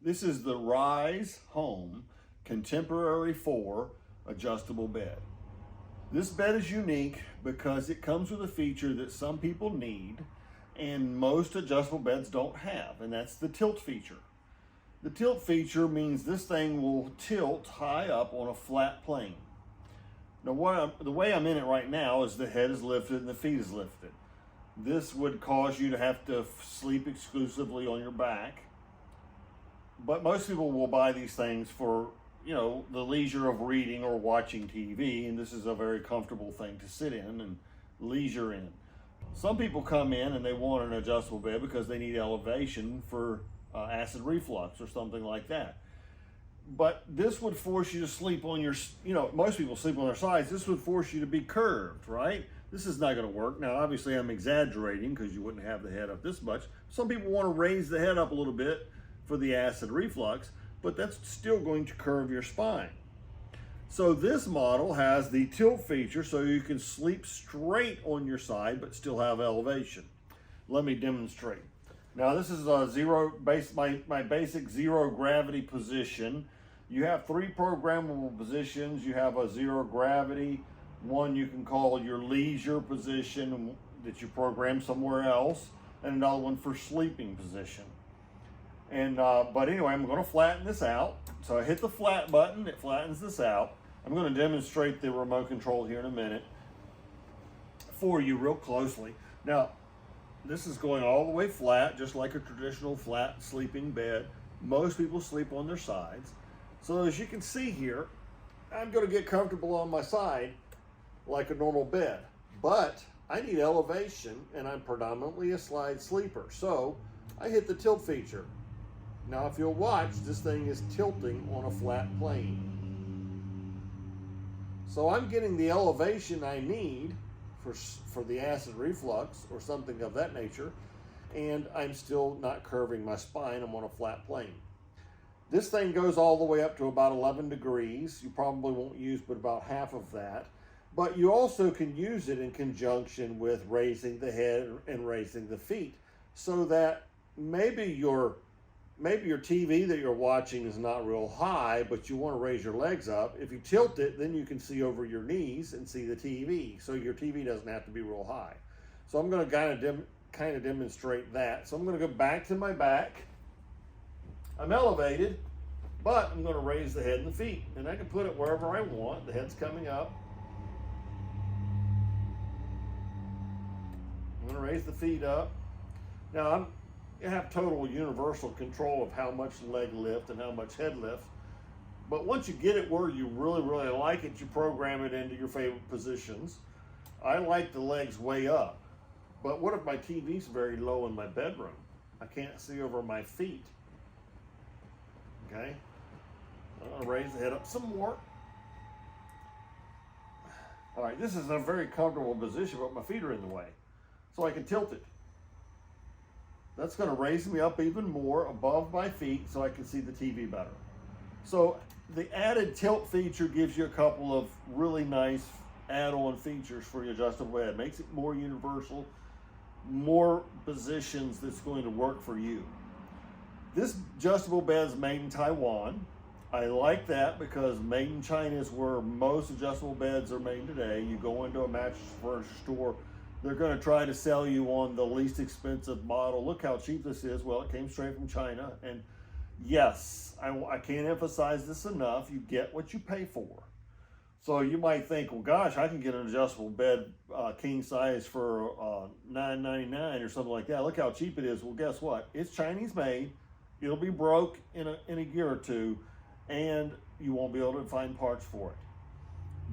This is the Rize Home Contemporary IV adjustable bed. This bed is unique because it comes with a feature that some people need and most adjustable beds don't have, and that's the tilt feature. The tilt feature means this thing will tilt high up on a flat plane. Now the way I'm in it right now is the head is lifted and the feet is lifted. This would cause you to have to sleep exclusively on your back. But most people will buy these things for, the leisure of reading or watching TV, and this is a very comfortable thing to sit in and leisure in. Some people come in and they want an adjustable bed because they need elevation for acid reflux or something like that. But this would force you to sleep on your, most people sleep on their sides. This would force you to be curved, right? This is not going to work. Now, obviously, I'm exaggerating because you wouldn't have the head up this much. Some people want to raise the head up a little bit for the acid reflux, but that's still going to curve your spine. So this model has the tilt feature so you can sleep straight on your side but still have elevation. Let me demonstrate. Now this is a my basic zero gravity position. You have 3 programmable positions. You have a zero gravity, one you can call your leisure position that you program somewhere else, and another one for sleeping position. And but anyway, I'm going to flatten this out. So I hit the flat button, it flattens this out. I'm going to demonstrate the remote control here in a minute for you real closely. Now, this is going all the way flat, just like a traditional flat sleeping bed. Most people sleep on their sides. So as you can see here, I'm going to get comfortable on my side like a normal bed. But I need elevation, and I'm predominantly a slide sleeper. So I hit the tilt feature. Now, if you'll watch, this thing is tilting on a flat plane. So I'm getting the elevation I need for the acid reflux or something of that nature, and I'm still not curving my spine. I'm on a flat plane. This thing goes all the way up to about 11 degrees. You probably won't use but about half of that. But you also can use it in conjunction with raising the head and raising the feet, so that maybe your TV that you're watching is not real high, but you want to raise your legs up. If you tilt it, then you can see over your knees and see the TV. So your TV doesn't have to be real high. So I'm going to kind of demonstrate that. So I'm going to go back to my back. I'm elevated, but I'm going to raise the head and the feet. And I can put it wherever I want. The head's coming up. I'm going to raise the feet up. Now you have total universal control of how much leg lift and how much head lift. But once you get it where you really, really like it, you program it into your favorite positions. I like the legs way up. But what if my TV's very low in my bedroom? I can't see over my feet. Okay? I'm going to raise the head up some more. All right, this is a very comfortable position, but my feet are in the way. So I can tilt it. That's going to raise me up even more above my feet so I can see the TV better. So the added tilt feature gives you a couple of really nice add-on features for your adjustable bed. It makes it more universal, more positions that's going to work for you. This adjustable bed is made in Taiwan. I like that because made in China is where most adjustable beds are made today. You go into a mattress furniture store, they're going to try to sell you on the least expensive model. Look how cheap this is. Well, it came straight from China. And yes, I can't emphasize this enough. You get what you pay for. So you might think, well, gosh, I can get an adjustable bed king size for $9.99 or something like that. Look how cheap it is. Well, guess what? It's Chinese made. It'll be broke in a year or two, and you won't be able to find parts for it.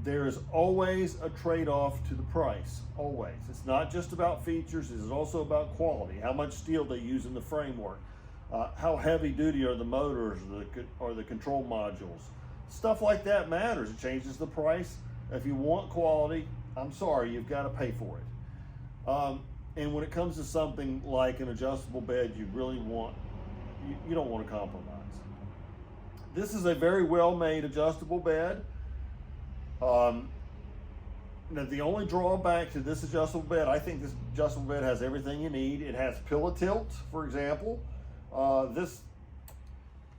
There is always a trade-off to the price, always. It's not just about features, it's also about quality, how much steel they use in the framework, how heavy-duty are the motors or the control modules. Stuff like that matters. It changes the price. If you want quality, I'm sorry, you've got to pay for it. And when it comes to something like an adjustable bed, you really want, you don't want to compromise. This is a very well-made adjustable bed. Now the only drawback to this adjustable bed, I think this adjustable bed has everything you need. It has pillow tilt, for example. This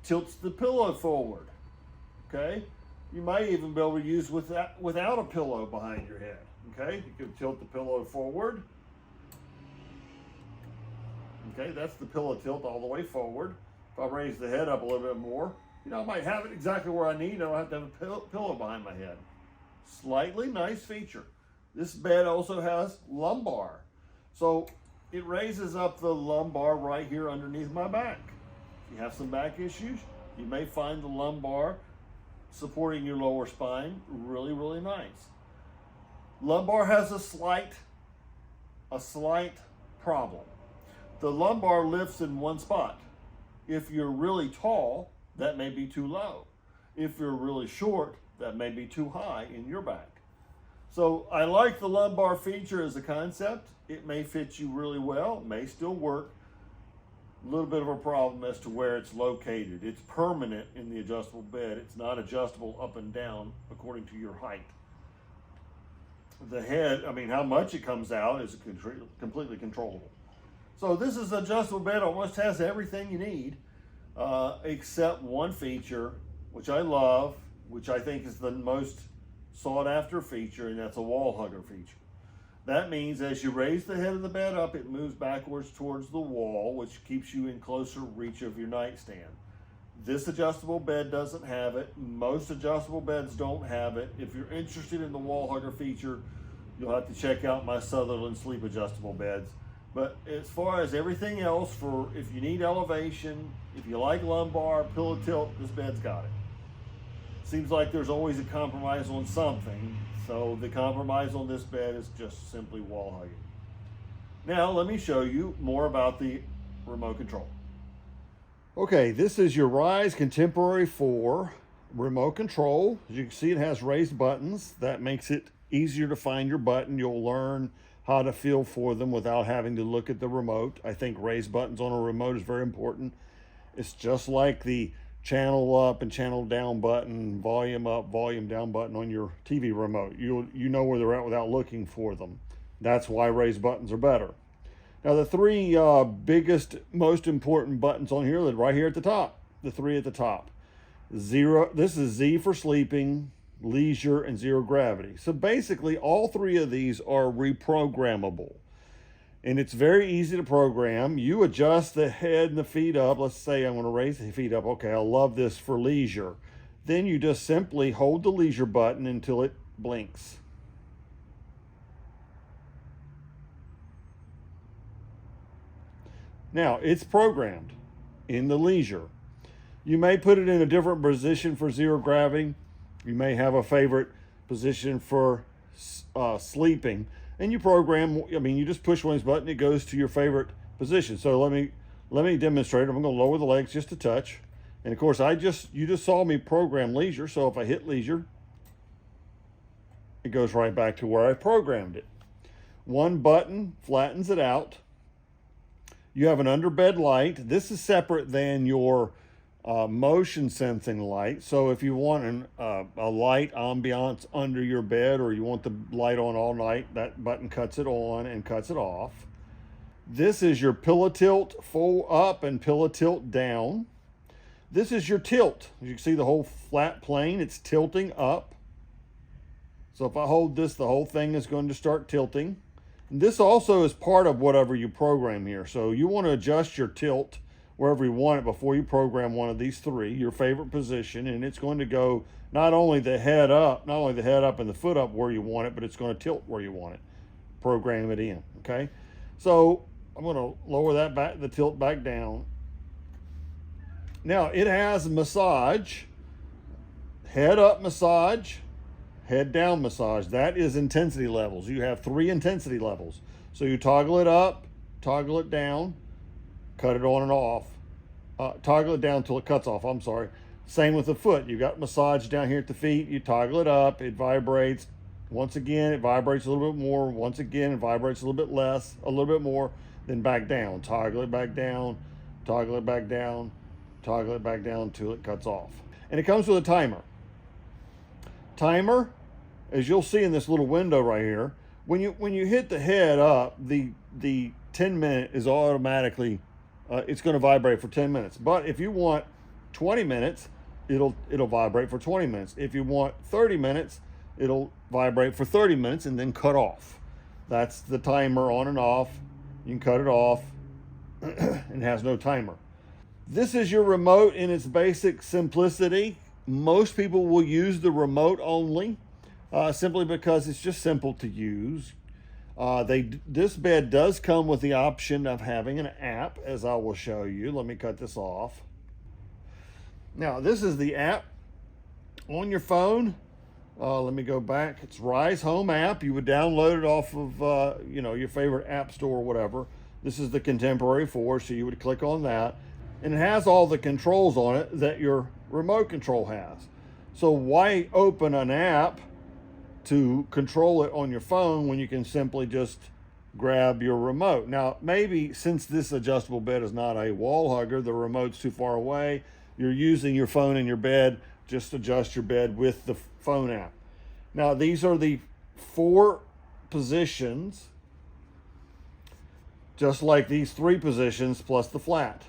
tilts the pillow forward. Okay, you might even be able to use without a pillow behind your head. Okay, you can tilt the pillow forward. Okay, that's the pillow tilt all the way forward. If I raise the head up a little bit more, I might have it exactly where I need. I don't have to have a pillow behind my head. Slightly nice feature. This bed also has lumbar. So it raises up the lumbar right here underneath my back. If you have some back issues, you may find the lumbar supporting your lower spine really, really nice. Lumbar has a slight problem. The lumbar lifts in one spot. If you're really tall, that may be too low. If you're really short, that may be too high in your back. So I like the lumbar feature as a concept. It may fit you really well, it may still work. A little bit of a problem as to where it's located. It's permanent in the adjustable bed. It's not adjustable up and down according to your height. The head, how much it comes out is completely controllable. So this is an adjustable bed, almost has everything you need, except one feature, which I love, which I think is the most sought after feature, and that's a wall hugger feature. That means as you raise the head of the bed up, it moves backwards towards the wall, which keeps you in closer reach of your nightstand. This adjustable bed doesn't have it. Most adjustable beds don't have it. If you're interested in the wall hugger feature, you'll have to check out my Sutherland sleep adjustable beds. But as far as everything else, for if you need elevation, if you like lumbar, pillow tilt, this bed's got it. Seems like there's always a compromise on something. So the compromise on this bed is just simply wall hugging. Now let me show you more about the remote control. Okay, this is your Rize Contemporary IV remote control. As you can see, it has raised buttons. That makes it easier to find your button. You'll learn how to feel for them without having to look at the remote. I think raised buttons on a remote is very important. It's just like the channel up and channel down button, volume up, volume down button on your TV remote. You know where they're at without looking for them. That's why raised buttons are better. Now the three biggest, most important buttons on here, are right here at the top. The three at the top. This is Z for sleeping, leisure, and zero gravity. So basically all three of these are reprogrammable. And it's very easy to program. You adjust the head and the feet up. Let's say I'm going to raise the feet up. Okay, I love this for leisure. Then you just simply hold the leisure button until it blinks. Now, it's programmed in the leisure. You may put it in a different position for zero gravity. You may have a favorite position for sleeping. And you program, you just push one of these buttons, it goes to your favorite position. So let me demonstrate. I'm going to lower the legs just a touch. And of course, you just saw me program leisure. So if I hit leisure, it goes right back to where I programmed it. One button flattens it out. You have an underbed light. This is separate than your motion sensing light. So if you want a light ambiance under your bed, or you want the light on all night, that button cuts it on and cuts it off. This is your pillow tilt full up and pillow tilt down. This is your tilt. As you can see, the whole flat plane, it's tilting up. So if I hold this, the whole thing is going to start tilting. And this also is part of whatever you program here. So you want to adjust your tilt wherever you want it before you program one of these three, your favorite position, and it's going to go not only the head up and the foot up where you want it, but it's going to tilt where you want it. Program it in, okay? So I'm going to lower that back, the tilt back down. Now it has massage, head up massage, head down massage. That is intensity levels. You have 3 intensity levels. So you toggle it up, toggle it down, cut it on and off. Toggle it down until it cuts off, I'm sorry. Same with the foot. You've got massage down here at the feet. You toggle it up, it vibrates. Once again, it vibrates a little bit more. Once again, it vibrates a little bit less, a little bit more, then back down. Toggle it back down, toggle it back down, toggle it back down until it cuts off. And it comes with a timer. Timer, as you'll see in this little window right here, when you hit the head up, the 10-minute is automatically, it's going to vibrate for 10 minutes. But if you want 20 minutes, it'll vibrate for 20 minutes. If you want 30 minutes, it'll vibrate for 30 minutes and then cut off. That's the timer on and off. You can cut it off and has no timer. This is your remote in its basic simplicity. Most people will use the remote only, simply because it's just simple to use. This bed does come with the option of having an app, as I will show you. Let me cut this off. Now, this is the app on your phone. Let me go back. It's Rize Home app. You would download it off of your favorite app store or whatever. This is the Contemporary IV, so you would click on that. And it has all the controls on it that your remote control has. So why open an app to control it on your phone when you can simply just grab your remote? Now, maybe since this adjustable bed is not a wall hugger, the remote's too far away, you're using your phone in your bed, just adjust your bed with the phone app. Now, these are the 4 positions, just like these 3 positions plus the flat.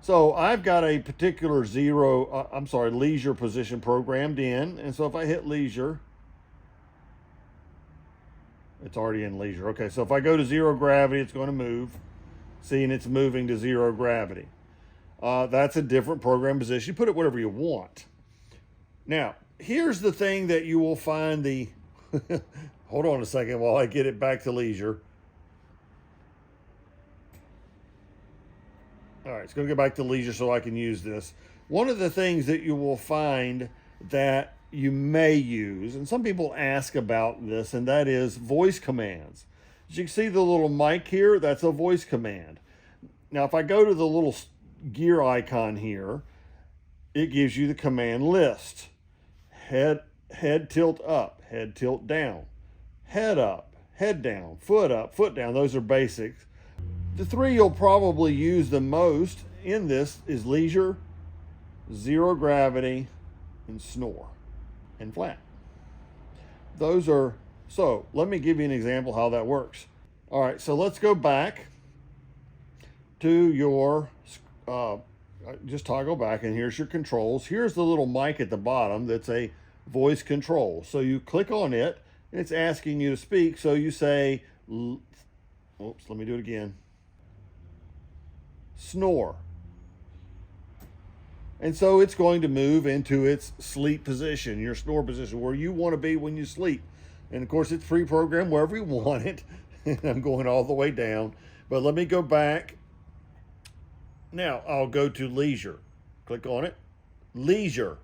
So I've got a particular leisure position programmed in. And so if I hit leisure, it's already in leisure. Okay, so if I go to 0 gravity, it's going to move. See, and it's moving to 0 gravity. That's a different program position. You put it whatever you want. Now, here's the thing that you will find hold on a second while I get it back to leisure. All right, it's going to go back to leisure so I can use this. One of the things that you will find that you may use, and some people ask about this, and that is voice commands. As you can see the little mic here, that's a voice command. Now, if I go to the little gear icon here, it gives you the command list. Head tilt up, head tilt down, head up, head down, foot down. Those are basics. The 3 you'll probably use the most in this is leisure, 0 gravity, and snore, and flat. So let me give you an example how that works. All right, so let's go back to your, just toggle back, and here's your controls. Here's the little mic at the bottom that's a voice control. So you click on it, and it's asking you to speak. So you say, oops, let me do it again. Snore. And so it's going to move into its sleep position, your snore position, where you want to be when you sleep. And of course, it's pre-programmed wherever you want it. And I'm going all the way down. But let me go back. Now, I'll go to leisure. Click on it. Leisure.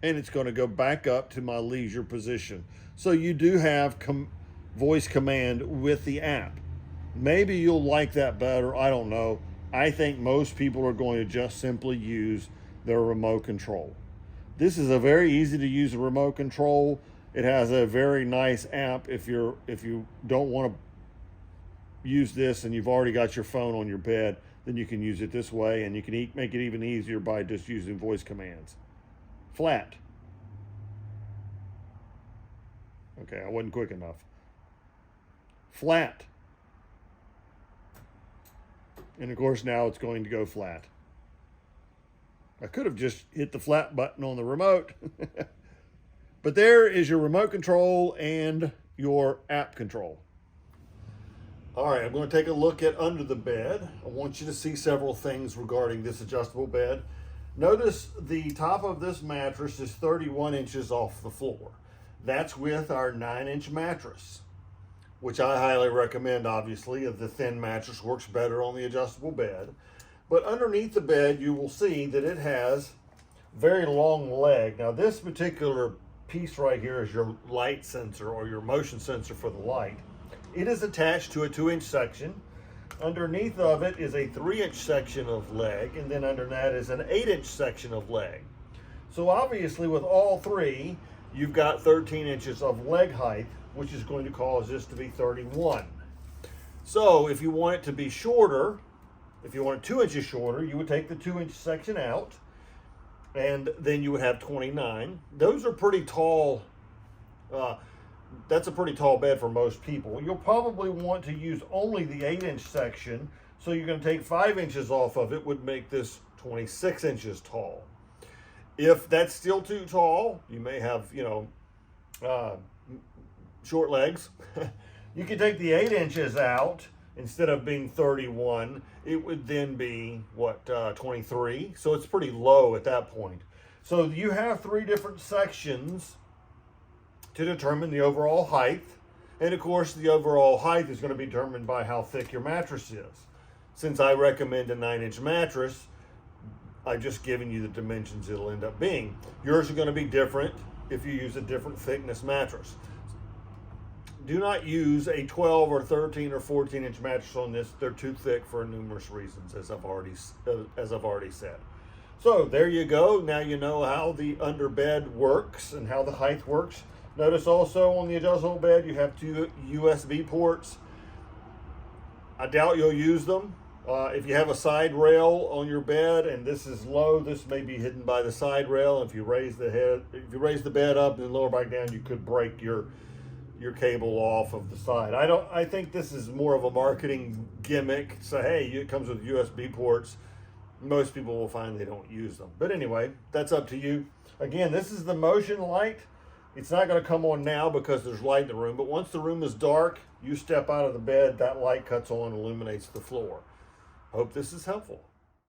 And it's going to go back up to my leisure position. So you do have voice command with the app. Maybe you'll like that better. I don't know. I think most people are going to just simply use their remote control. This is a very easy to use remote control. It has a very nice app. If you don't want to use this and you've already got your phone on your bed, then you can use it this way, and you can make it even easier by just using voice commands. Flat. Okay, I wasn't quick enough. Flat. And of course, now it's going to go flat. I could have just hit the flat button on the remote. But there is your remote control and your app control. All right, I'm going to take a look at under the bed. I want you to see several things regarding this adjustable bed. Notice the top of this mattress is 31 inches off the floor. That's with our 9-inch mattress, which I highly recommend, obviously. The thin mattress works better on the adjustable bed. But underneath the bed, you will see that it has very long leg. Now, this particular piece right here is your light sensor, or your motion sensor for the light. It is attached to a 2-inch section. Underneath of it is a 3-inch section of leg, and then under that is an 8-inch section of leg. So obviously with all 3, you've got 13 inches of leg height, which is going to cause this to be 31. So if you want it to be shorter, if you want it 2 inches shorter, you would take the 2-inch section out, and then you would have 29. Those are pretty tall. That's a pretty tall bed for most people. You'll probably want to use only the 8-inch section So you're going to take 5 inches off of it, would make this 26 inches tall. If that's still too tall, you may have, short legs. You can take the 8 inches out. Instead of being 31, it would then be, 23? So it's pretty low at that point. So you have 3 different sections to determine the overall height. And of course, the overall height is going to be determined by how thick your mattress is. Since I recommend a 9-inch mattress, I've just given you the dimensions it'll end up being. Yours are going to be different if you use a different thickness mattress. Do not use a 12 or 13 or 14-inch mattress on this. They're too thick for numerous reasons, as I've already said. So there you go. Now you know how the underbed works and how the height works. Notice also on the adjustable bed you have 2 USB ports. I doubt you'll use them. If you have a side rail on your bed and this is low, this may be hidden by the side rail. If you raise the bed up and lower back down, you could break your cable off of the side. I think this is more of a marketing gimmick. So hey, it comes with USB ports. Most people will find they don't use them. But anyway, that's up to you. Again, this is the motion light. It's not going to come on now because there's light in the room, but once the room is dark, you step out of the bed, that light cuts on, illuminates the floor. Hope this is helpful.